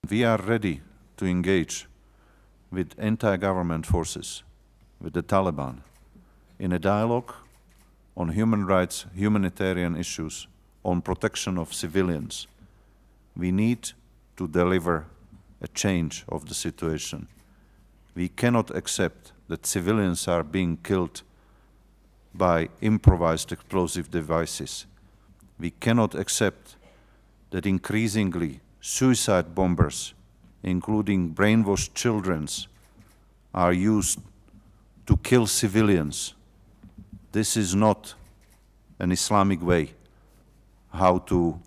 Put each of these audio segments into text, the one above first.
We are ready to engage with anti-government forces, with the Taliban, in a dialogue on human rights, humanitarian issues, on protection of civilians. We need to deliver a change of the situation. We cannot accept that civilians are being killed by improvised explosive devices. We cannot accept that increasingly suicide bombers, including brainwashed children, are used to kill civilians. This is not an Islamic way how to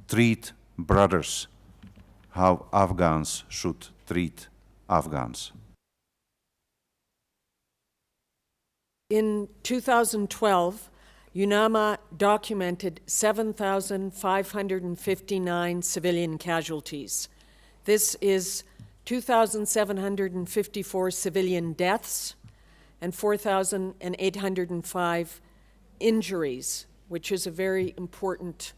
treat brothers, how Afghans should treat Afghans. In 2012, UNAMA documented 7,559 civilian casualties. This is 2,754 civilian deaths and 4,805 injuries, which is a very important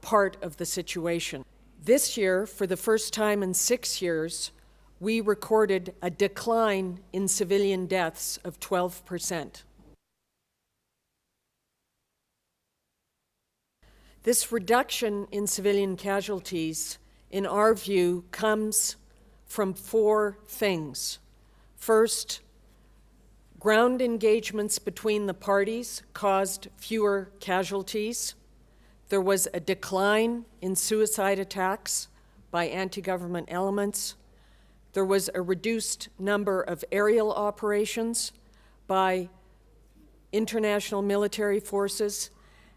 part of the situation. This year, for the first time in 6 years, we recorded a decline in civilian deaths of 12%. This reduction in civilian casualties, in our view, comes from 4 things. First, ground engagements between the parties caused fewer casualties. There was a decline in suicide attacks by anti-government elements. There was a reduced number of aerial operations by international military forces,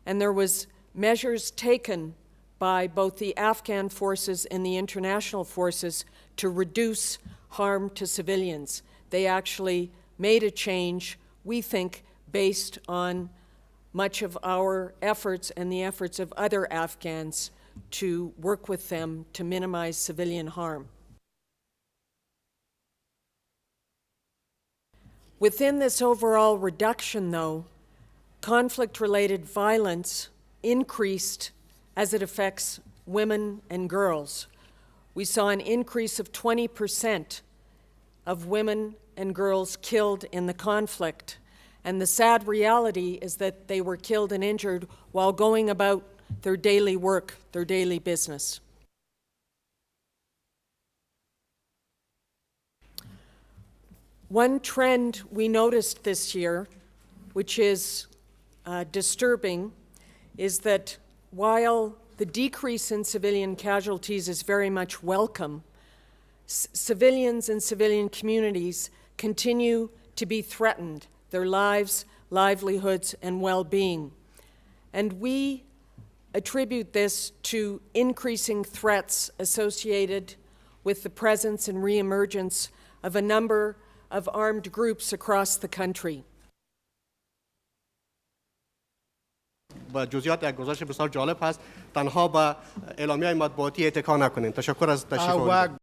and there was measures taken by both the Afghan forces and the international forces to reduce harm to civilians. They actually made a change, we think, based on much of our efforts and the efforts of other Afghans to work with them to minimize civilian harm. Within this overall reduction, though, conflict-related violence increased as it affects women and girls. We saw an increase of 20% of women and girls killed in the conflict. And the sad reality is that they were killed and injured while going about their daily work, their daily business. One trend we noticed this year, which is disturbing, is that while the decrease in civilian casualties is very much welcome, civilians and civilian communities continue to be threatened, their lives, livelihoods, and well-being. And we attribute this to increasing threats associated with the presence and reemergence of a number of armed groups across the country. با جزئیات یک گزارش بسیار جالب هست. تنها به اعلامیه‌های مطبوعاتی اتکا نکنین. تشکر از تشریف آوردید.